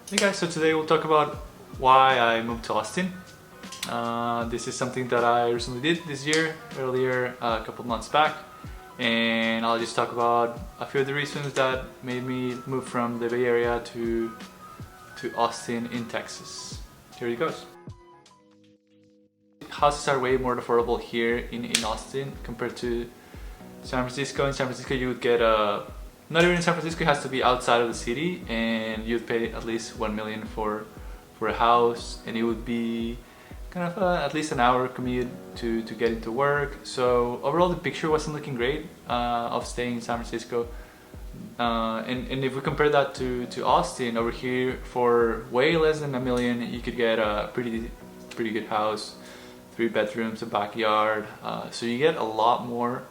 Hey guys, so today we'll talk about why I moved to Austin. This is something that I recently did this year, earlier a couple months back, and I'll just talk about a few of the reasons that made me move from the Bay Area to Austin in Texas. Here it goes. Houses are way more affordable here in Austin compared to San Francisco. In San Francisco you would get not even in San Francisco, it has to be outside of the city, and you'd pay at least $1 million for a house, and it would be kind of at least an hour commute to get into work. So overall the picture wasn't looking great of staying in San Francisco. And if we compare that to Austin, over here for way less than $1 million you could get a pretty good house, 3 bedrooms, a backyard, so you get a lot more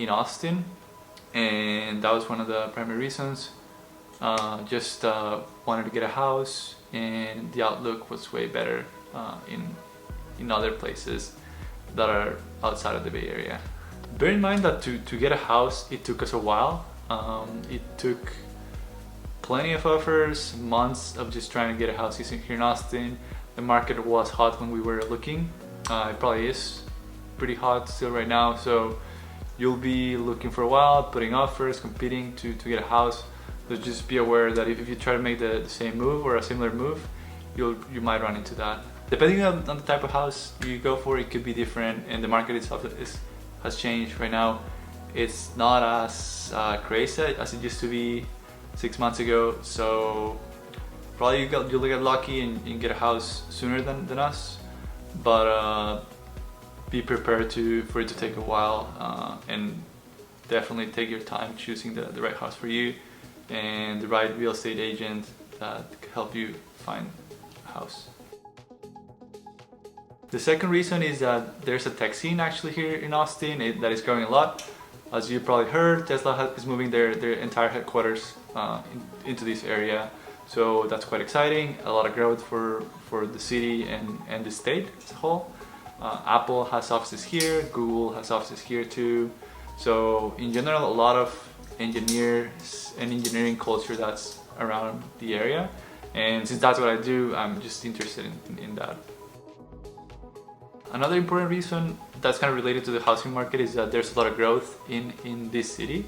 in Austin. And that was one of the primary reasons. Just wanted to get a house, and the outlook was way better in other places that are outside of the Bay Area. Bear in mind that to get a house, it took us a while. It took plenty of offers, months of just trying to get a house here in Austin. The market was hot when we were looking. It probably is pretty hot still right now, so you'll be looking for a while, putting offers, competing to get a house. So just be aware that if you try to make the same move or a similar move, you might run into that. Depending on the type of house you go for, it could be different, and the market itself has changed right now. It's not as crazy as it used to be 6 months ago, so probably you'll get lucky and get a house sooner than us, but be prepared for it to take a while, and definitely take your time choosing the right house for you and the right real estate agent that can help you find a house. The second reason is that there's a tech scene actually here in Austin that is growing a lot. As you probably heard, Tesla is moving their entire headquarters into this area, so that's quite exciting. A lot of growth for the city and the state as a whole. Apple has offices here, Google has offices here too. So in general, a lot of engineers and engineering culture that's around the area. And since that's what I do, I'm just interested in that. Another important reason that's kind of related to the housing market is that there's a lot of growth in this city.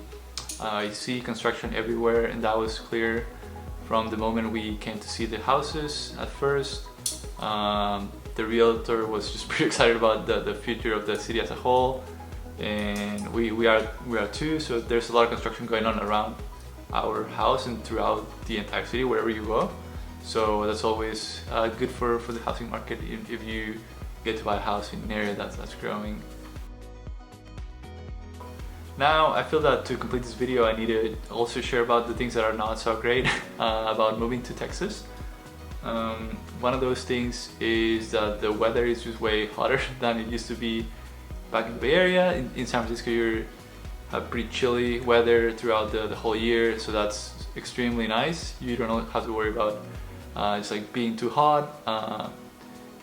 You see construction everywhere, and that was clear from the moment we came to see the houses at first. The realtor was just pretty excited about the future of the city as a whole, and we are too. So there's a lot of construction going on around our house and throughout the entire city wherever you go. So that's always good for the housing market if you get to buy a house in an area that's growing. Now I feel that to complete this video I need to also share about the things that are not so great about moving to Texas. One of those things is that the weather is just way hotter than it used to be back in the Bay Area. In San Francisco you have pretty chilly weather throughout the whole year, so that's extremely nice. You don't have to worry about it's like being too hot,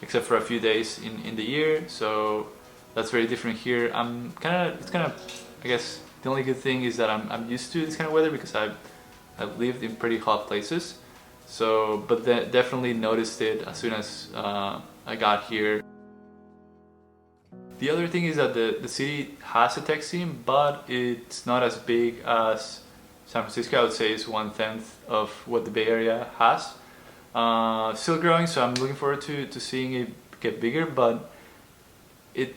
except for a few days in the year, so that's very different here. I guess the only good thing is that I'm used to this kind of weather because I've lived in pretty hot places. So, but definitely noticed it as soon as I got here. The other thing is that the city has a tech scene, but it's not as big as San Francisco. I would say it's 1/10 of what the Bay Area has. Still growing, so I'm looking forward to seeing it get bigger, but it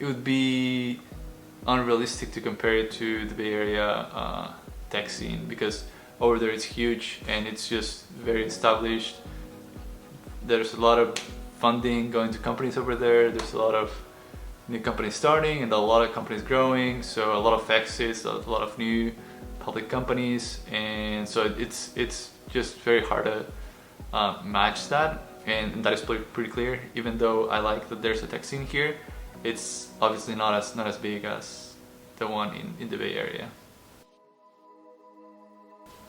would be unrealistic to compare it to the Bay Area tech scene, because over there it's huge and it's just very established. There's a lot of funding going to companies over there. There's a lot of new companies starting and a lot of companies growing, so a lot of exits, a lot of new public companies, and so it's just very hard to match that, and that is pretty clear. Even though I like that there's a tech scene here, it's obviously not as big as the one in the Bay Area.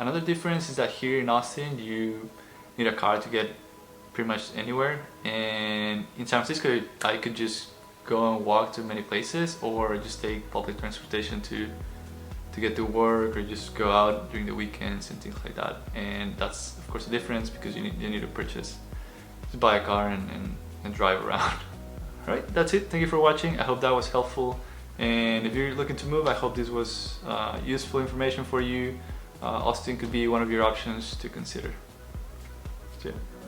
Another difference is that here in Austin you need a car to get pretty much anywhere, and in San Francisco I could just go and walk to many places or just take public transportation to to get to work or just go out during the weekends and things like that. And that's of course a difference because you need to buy a car and drive around. Alright, that's it. Thank you for watching. I hope that was helpful. And if you're looking to move, I hope this was useful information for you. Austin could be one of your options to consider. See ya.